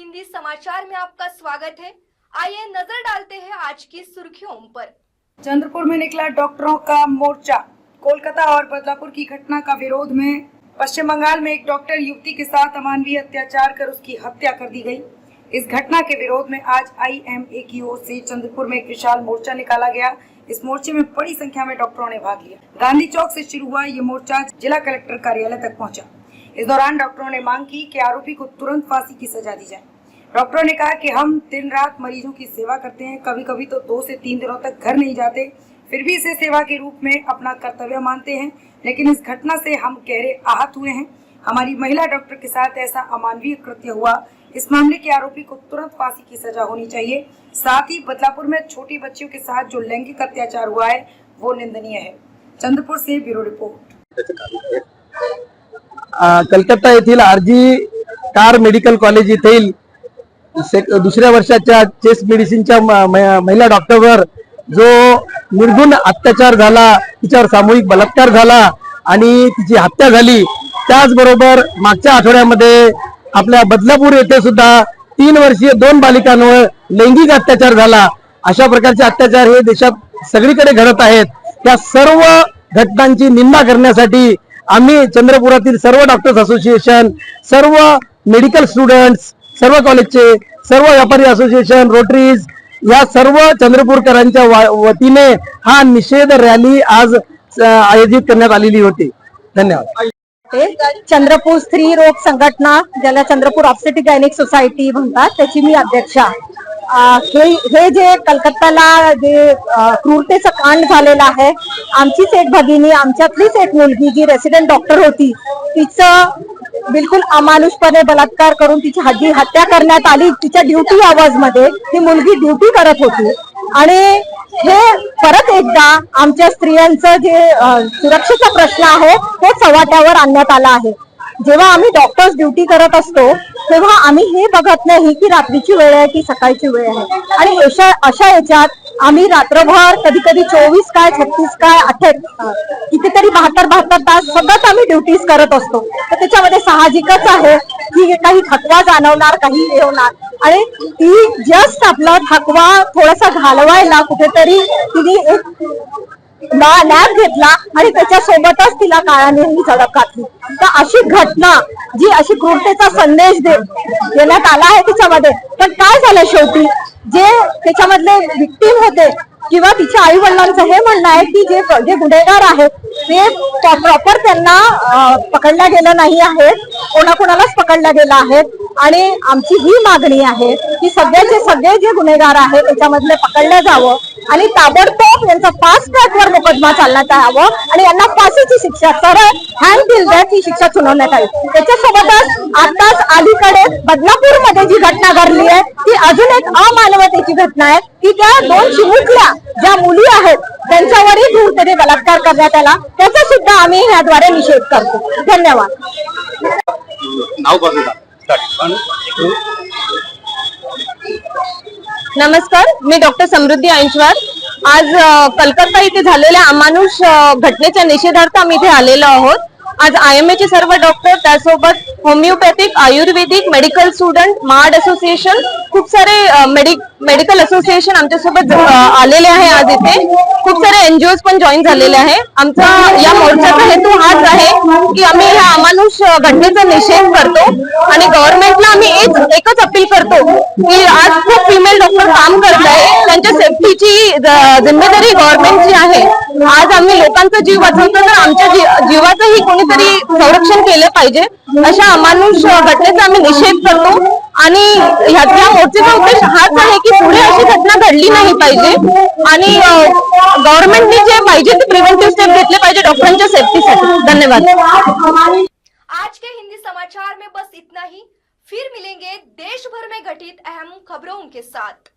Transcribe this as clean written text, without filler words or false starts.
हिंदी समाचार में आपका स्वागत है। आइए नजर डालते हैं आज की सुर्खियों पर। चंद्रपुर में निकला डॉक्टरों का मोर्चा। कोलकाता और बदलापुर की घटना का विरोध में पश्चिम बंगाल में एक डॉक्टर युवती के साथ अमानवीय अत्याचार कर उसकी हत्या कर दी गई। इस घटना के विरोध में आज IMA की ओर से चंद्रपुर में एक विशाल मोर्चा निकाला गया। इस मोर्चे में बड़ी संख्या में डॉक्टरों ने भाग लिया। गांधी चौक से शुरू हुआ ये मोर्चा जिला कलेक्टर कार्यालय तक पहुंचा। इस दौरान डॉक्टरों ने मांग की कि आरोपी को तुरंत फांसी की सजा दी जाए। डॉक्टरों ने कहा कि हम दिन रात मरीजों की सेवा करते हैं, कभी कभी तो 2 से 3 दिनों तक घर नहीं जाते, फिर भी इसे सेवा के रूप में अपना कर्तव्य मानते हैं। लेकिन इस घटना से हम गहरे आहत हुए हैं। हमारी महिला डॉक्टर के साथ ऐसा अमानवीय कृत्य हुआ। इस मामले के आरोपी को तुरंत फांसी की सजा होनी चाहिए। साथ ही बदलापुर में छोटी बच्चियों के साथ जो लैंगिक अत्याचार हुआ है वो निंदनीय है। चंद्रपुर से ब्यूरो रिपोर्ट। कलकत्ता येथील RG कार मेडिकल कॉलेज येथील दुसऱ्या वर्षाच्या चेस्ट मेडिसिनच्या महिला डॉक्टरवर जो निर्गुण अत्याचार झाला, तिच्यावर सामूहिक बलात्कार झाला आणि तिची हत्या झाली। त्याचबरोबर मागच्या आठवड्यामध्ये आपल्या बदलापूर येथे सुद्धा 3 वर्षीय 2 बालिकांवर लैंगिक अत्याचार झाला। अशा प्रकारचे अत्याचार हे देशात सगळीकडे घडत आहेत। त्या सर्व घटनांची निंदा करण्यासाठी आम्ही चंद्रपुरातील सर्व डॉक्टर्स असोसिएशन, सर्व मेडिकल स्टुडंट्स, सर्व कॉलेजचे, सर्व व्यापारी असोसिएशन, रोटरीज या सर्व चंद्रपूरकरांच्या वतीने हा निषेध रॅली आज आयोजित करण्यात आलेली होती। धन्यवाद। चंद्रपूर स्त्री रोग संघटना, ज्याला चंद्रपूर ऑब्स्टेटिक गायनिक सोसायटी म्हणतात, त्याची मी अध्यक्षा। हे जे कलकत्त्याला जे क्रूरतेचं कांड झालेलं आहे, आमचीच एक भगिनी, आमच्यातलीच एक मुलगी जी रेसिडेंट डॉक्टर होती, तिचं बिलकुल अमानुषपणे बलात्कार करून तिची हत्या करण्यात आली। तिच्या ड्युटी आवर्स मध्ये ती मुलगी ड्युटी करत होती आणि हे परत एकदा आमच्या स्त्रियांचं जे सुरक्षेचा प्रश्न आहे तो चव्हाट्यावर आणण्यात आला आहे। जेव्हा आम्ही डॉक्टर्स ड्युटी करत असतो तेव्हा आम्ही हे बघत नाही की रात्रीची वेळ आहे की सकाळची वेळ आहे, आणि अशा याच्यात आम्ही रात्रभर कधी कधी 24 काय 36 काय 28 कितीतरी 72 तास सतत आम्ही ड्युटीज करत असतो। तर त्याच्यामध्ये साहजिकच आहे की काही थकवा जाणवणार, काही हे होणार, आणि ती जस्ट आपला थकवा थोडासा घालवायला कुठेतरी तिने एक नॅप घेतला आणि त्याच्यासोबतच तिला काळाने झडप घातली। तर अशी घटना जी अशी क्रूरतेचा संदेश देण्यात आला आहे तिच्यामध्ये, पण काय झालं शेवटी जे त्याच्यामधले विक्टीम होते किंवा तिच्या आई वडिलांचं हे म्हणणं आहे की जे गुन्हेगार आहेत ते प्रॉपर त्यांना पकडल्या गेलं नाही आहे, कोणाकोणालाच पकडल्या गेलं आहे। आणि आमची ही मागणी आहे की सगळे जे गुन्हेगार आहेत त्याच्यामधले पकडले जावं आणि ताबडतोब यांचा फास्ट ट्रॅकवर मुकदमा चालण्यात यावं आणि यांना फाशीची शिक्षा सरळ हँड टिल डेथ ही शिक्षा सुनावण्यात यावी। त्याच्यासोबतच आताच अलीकडे बदलापूर मध्ये जी घटना घडली आहे ती अजून एक अमानवतेची घटना आहे की त्या 2 चिमुकल्या ज्या मुली आहेत त्यांच्यावरही क्रूरतेने बलात्कार करण्यात आला, त्याचा सुद्धा आम्ही याद्वारे निषेध करतो। धन्यवाद। नमस्कार, मी डॉक्टर समृद्धी ऐंचवार। आज कलकत्ता इथे झालेल्या अमानुष घटनेच्या निषेधार्थ आम्ही इथे आलेलो आहोत। आज IMA चे सर्व डॉक्टर, त्यासोबत होमिओपॅथिक, आयुर्वेदिक, मेडिकल स्टुडंट, मार्ड असोसिएशन, खूप सारे मेडिकल असोसिएशन आमच्यासोबत आलेले आहे। आज इथे खूप सारे NGOs पण जॉईन झालेले आहे। आमचा या मोर्चाचा हेतू हाच आहे की आम्ही ह्या अमानुष घटनेचा निषेध करतो आणि गव्हर्नमेंटला आम्ही एकच अपील करतो की आज खूप फिमेल डॉक्टर काम करत आहे, त्यांच्या सेफ्टीची जिम्मेदारी गव्हर्नमेंटची आहे। आज आम्ही लोकांचा जीव वाचवतो तर आमच्या जीवाचंही कोणीतरी संरक्षण केलं पाहिजे। अशा अमानुष घटनेचा आम्ही निषेध करतो आणि ह्या मोर्चाचा उद्देश हाच आहे की पुढे अशी घटना घडली नाही पाहिजे आणि गव्हर्नमेंटने जे पाहिजे ते प्रिव्हेंटिव्ह स्टेप घेतले पाहिजे डॉक्टरांच्या सेफ्टीसाठी। धन्यवाद। आज के हिंदी समाचार में बस इतना ही। फिर मिलेंगे देश भर में घटित अहम खबरों के साथ।